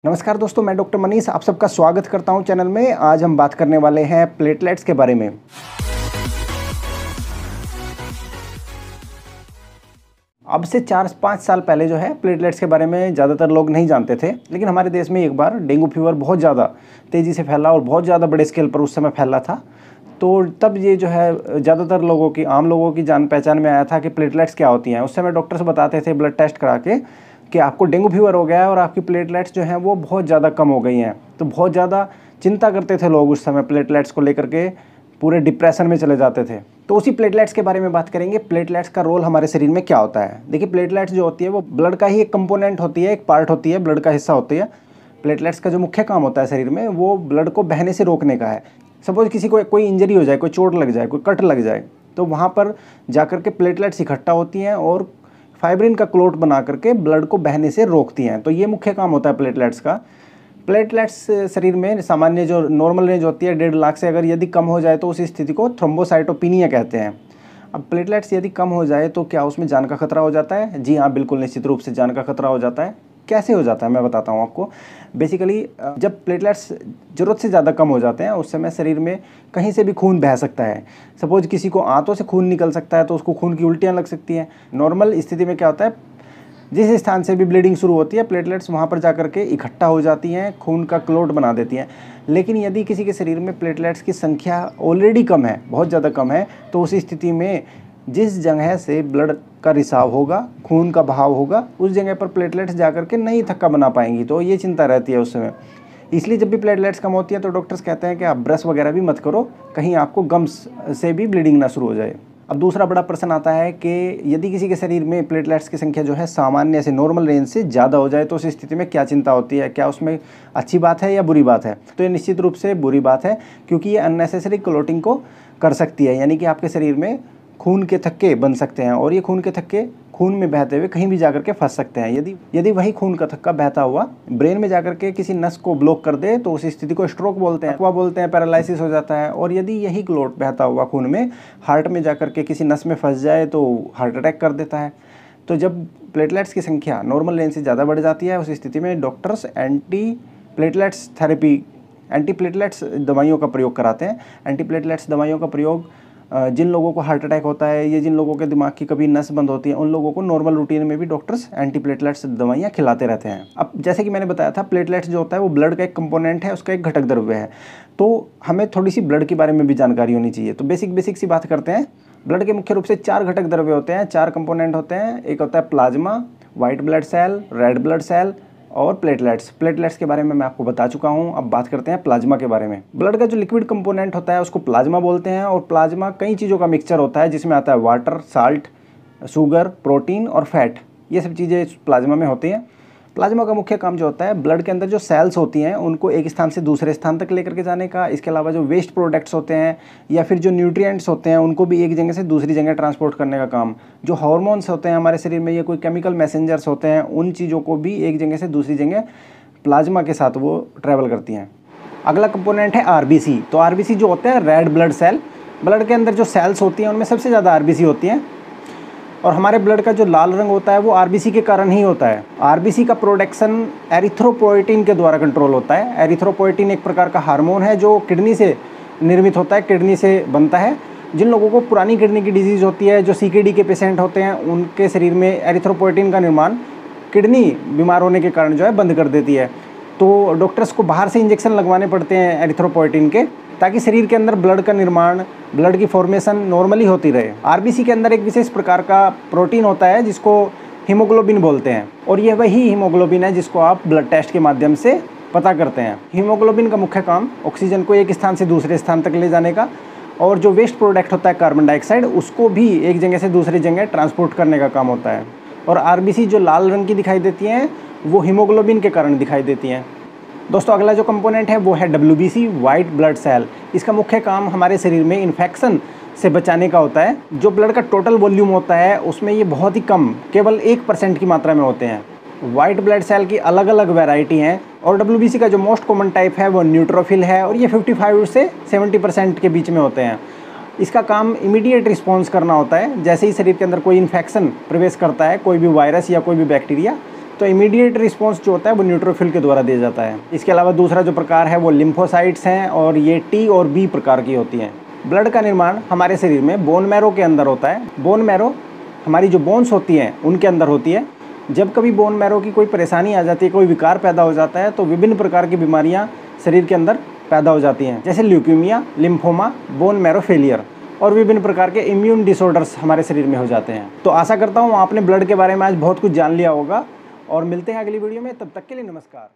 नमस्कार दोस्तों, मैं डॉक्टर मनीष आप सबका स्वागत करता हूं चैनल में। आज हम बात करने वाले हैं प्लेटलेट्स के बारे में। अब से 4-5 साल पहले जो है प्लेटलेट्स के बारे में ज़्यादातर लोग नहीं जानते थे, लेकिन हमारे देश में एक बार डेंगू फीवर बहुत ज़्यादा तेज़ी से फैला और बहुत ज़्यादा बड़े स्केल पर उस समय फैला था। तो तब ये जो है ज़्यादातर लोगों की, आम लोगों की जान पहचान में आया था कि प्लेटलेट्स क्या होती हैं। उस समय डॉक्टर्स बताते थे ब्लड टेस्ट करा के कि आपको डेंगू फीवर हो गया है और आपकी प्लेटलेट्स जो हैं वो बहुत ज़्यादा कम हो गई हैं। तो बहुत ज़्यादा चिंता करते थे लोग उस समय प्लेटलेट्स को लेकर के, पूरे डिप्रेशन में चले जाते थे। तो उसी प्लेटलेट्स के बारे में बात करेंगे। प्लेटलेट्स का रोल हमारे शरीर में क्या होता है। देखिए, प्लेटलेट्स जो होती है वो ब्लड का ही एक कंपोनेंट होती है, एक पार्ट होती है, ब्लड का हिस्सा होती है। प्लेटलेट्स का जो मुख्य काम होता है शरीर में वो ब्लड को बहने से रोकने का है। सपोज किसी को कोई इंजरी हो जाए, कोई चोट लग जाए, कोई कट लग जाए, तो वहाँ पर जाकर के प्लेटलेट्स इकट्ठा होती हैं और फाइब्रिन का क्लोट बना करके ब्लड को बहने से रोकती हैं। तो ये मुख्य काम होता है प्लेटलेट्स का। प्लेटलेट्स शरीर में सामान्य जो नॉर्मल रेंज होती है 1.5 लाख से अगर यदि कम हो जाए तो उस स्थिति को थ्रोम्बोसाइटोपिनिया कहते हैं। अब प्लेटलेट्स यदि कम हो जाए तो क्या उसमें जान का खतरा हो जाता है? जी हाँ, बिल्कुल निश्चित रूप से जान का खतरा हो जाता है। कैसे हो जाता है मैं बताता हूँ आपको। बेसिकली जब प्लेटलेट्स ज़रूरत से ज़्यादा कम हो जाते हैं उस समय शरीर में कहीं से भी खून बह सकता है। सपोज किसी को आंतों से खून निकल सकता है तो उसको खून की उल्टियाँ लग सकती हैं। नॉर्मल स्थिति में क्या होता है, जिस स्थान से भी ब्लीडिंग शुरू होती है प्लेटलेट्स वहाँ पर जाकर के इकट्ठा हो जाती हैं, खून का क्लोट बना देती हैं। लेकिन यदि किसी के शरीर में प्लेटलेट्स की संख्या ऑलरेडी कम है, बहुत ज़्यादा कम है, तो उस स्थिति में जिस जगह से ब्लड का रिसाव होगा, खून का बहाव होगा, उस जगह पर प्लेटलेट्स जाकर के नई थक्का बना पाएंगी। तो ये चिंता रहती है उस समय। इसलिए जब भी प्लेटलेट्स कम होती है तो डॉक्टर्स कहते हैं कि आप ब्रश वगैरह भी मत करो, कहीं आपको गम्स से भी ब्लीडिंग ना शुरू हो जाए। अब दूसरा बड़ा प्रश्न आता है कि यदि किसी के शरीर में प्लेटलेट्स की संख्या जो है सामान्य से, नॉर्मल रेंज से ज़्यादा हो जाए तो उस स्थिति में क्या चिंता होती है, क्या उसमें अच्छी बात है या बुरी बात है? तो ये निश्चित रूप से बुरी बात है, क्योंकि ये अननेसेसरी क्लोटिंग को कर सकती है। यानी कि आपके शरीर में खून के थक्के बन सकते हैं और ये खून के थक्के खून में बहते हुए कहीं भी जाकर के फंस सकते हैं। यदि वही खून का थक्का बहता हुआ ब्रेन में जाकर के किसी नस को ब्लॉक कर दे तो उस स्थिति को स्ट्रोक बोलते हैं, अथवा बोलते हैं पैरालिसिस हो जाता है। और यदि यही क्लोट बहता हुआ खून में हार्ट में जाकर के किसी नस में फंस जाए तो हार्ट अटैक कर देता है। तो जब प्लेटलेट्स की संख्या नॉर्मल रेंज से ज़्यादा बढ़ जाती है उस स्थिति में डॉक्टर्स एंटीप्लेटलेट्स थेरेपी, एंटीप्लेटलेट्स दवाइयों का प्रयोग कराते हैं। एंटीप्लेटलेट्स दवाइयों का प्रयोग जिन लोगों को हार्ट अटैक होता है या जिन लोगों के दिमाग की कभी नस बंद होती है उन लोगों को नॉर्मल रूटीन में भी डॉक्टर्स एंटीप्लेटलेट्स दवाइयाँ खिलाते रहते हैं। अब जैसे कि मैंने बताया था, प्लेटलेट्स जो होता है वो ब्लड का एक कंपोनेंट है, उसका एक घटक द्रव्य है। तो हमें थोड़ी सी ब्लड के बारे में भी जानकारी होनी चाहिए। तो बेसिक सी बात करते हैं। ब्लड के मुख्य रूप से 4 घटक द्रव्य होते हैं, 4 कंपोनेंट होते हैं। एक होता है plasma, white blood cell, red blood cell और प्लेटलेट्स। प्लेटलेट्स के बारे में मैं आपको बता चुका हूं। अब बात करते हैं प्लाज्मा के बारे में। ब्लड का जो लिक्विड कंपोनेंट होता है उसको प्लाज्मा बोलते हैं और प्लाज्मा कई चीज़ों का मिक्सचर होता है, जिसमें आता है वाटर, साल्ट, शुगर, प्रोटीन और फैट। ये सब चीज़ें प्लाज्मा में होती हैं। प्लाज्मा का मुख्य काम जो होता है ब्लड के अंदर जो सेल्स होती हैं उनको एक स्थान से दूसरे स्थान तक लेकर के जाने का। इसके अलावा जो वेस्ट प्रोडक्ट्स होते हैं या फिर जो न्यूट्रिएंट्स होते हैं उनको भी एक जगह से दूसरी जगह ट्रांसपोर्ट करने का काम। जो हार्मोन्स होते हैं हमारे शरीर में, ये कोई केमिकल मैसेंजर्स होते हैं, उन चीज़ों को भी एक जगह से दूसरी जगह प्लाज्मा के साथ वो ट्रैवल करती हैं। अगला कंपोनेंट है आरबीसी। तो आरबीसी जो होते हैं रेड ब्लड सेल। ब्लड के अंदर जो सेल्स होती हैं उनमें सबसे ज़्यादा आरबीसी होती हैं और हमारे ब्लड का जो लाल रंग होता है वो आरबीसी के कारण ही होता है। आरबीसी का प्रोडक्शन एरिथ्रोपोएटिन के द्वारा कंट्रोल होता है। एरिथ्रोपोएटिन एक प्रकार का हार्मोन है जो किडनी से निर्मित होता है, किडनी से बनता है। जिन लोगों को पुरानी किडनी की डिजीज़ होती है, जो सीकेडी के पेशेंट होते हैं, उनके शरीर में एरिथ्रोपोएटिन का निर्माण किडनी बीमार होने के कारण जो है बंद कर देती है। तो डॉक्टर्स को बाहर से इंजेक्शन लगवाने पड़ते हैं एरिथ्रोपोएटिन के, ताकि शरीर के अंदर ब्लड का निर्माण, ब्लड की फॉर्मेशन नॉर्मली होती रहे। आरबीसी के अंदर एक विशेष प्रकार का प्रोटीन होता है जिसको हीमोग्लोबिन बोलते हैं और यह वही हीमोग्लोबिन है जिसको आप ब्लड टेस्ट के माध्यम से पता करते हैं। हीमोग्लोबिन का मुख्य काम ऑक्सीजन को एक स्थान से दूसरे स्थान तक ले जाने का और जो वेस्ट प्रोडक्ट होता है कार्बन डाइऑक्साइड उसको भी एक जगह से दूसरी जगह ट्रांसपोर्ट करने का काम होता है। और आरबीसी जो लाल रंग की दिखाई देती हैं वो हीमोग्लोबिन के कारण दिखाई देती हैं। दोस्तों, अगला जो कंपोनेंट है वो है WBC, वाइट ब्लड सेल। इसका मुख्य काम हमारे शरीर में इन्फेक्शन से बचाने का होता है। जो ब्लड का टोटल वॉल्यूम होता है उसमें ये बहुत ही कम, केवल 1% की मात्रा में होते हैं। वाइट ब्लड सेल की अलग अलग वैरायटी हैं और WBC का जो मोस्ट कॉमन टाइप है वो न्यूट्रोफिल है और ये 55 से 70% के बीच में होते हैं। इसका काम इमीडिएट रिस्पॉन्स करना होता है। जैसे ही शरीर के अंदर कोई इन्फेक्शन प्रवेश करता है, कोई भी वायरस या कोई भी बैक्टीरिया, तो इमीडिएट रिस्पॉन्स जो होता है वो न्यूट्रोफिल के द्वारा दिया जाता है। इसके अलावा दूसरा जो प्रकार है वो लिम्फोसाइट्स हैं और ये टी और बी प्रकार की होती हैं। ब्लड का निर्माण हमारे शरीर में बोन मैरो के अंदर होता है। बोन मैरो हमारी जो बोन्स होती हैं उनके अंदर होती है। जब कभी बोन मैरो की कोई परेशानी आ जाती है, कोई विकार पैदा हो जाता है, तो विभिन्न प्रकार की बीमारियां शरीर के अंदर पैदा हो जाती हैं, जैसे leukaemia, lymphoma, bone marrow failure और विभिन्न प्रकार के इम्यून डिसऑर्डर्स हमारे शरीर में हो जाते हैं। तो आशा करता हूँ आपने ब्लड के बारे में आज बहुत कुछ जान लिया होगा और मिलते हैं अगली वीडियो में। तब तक के लिए नमस्कार।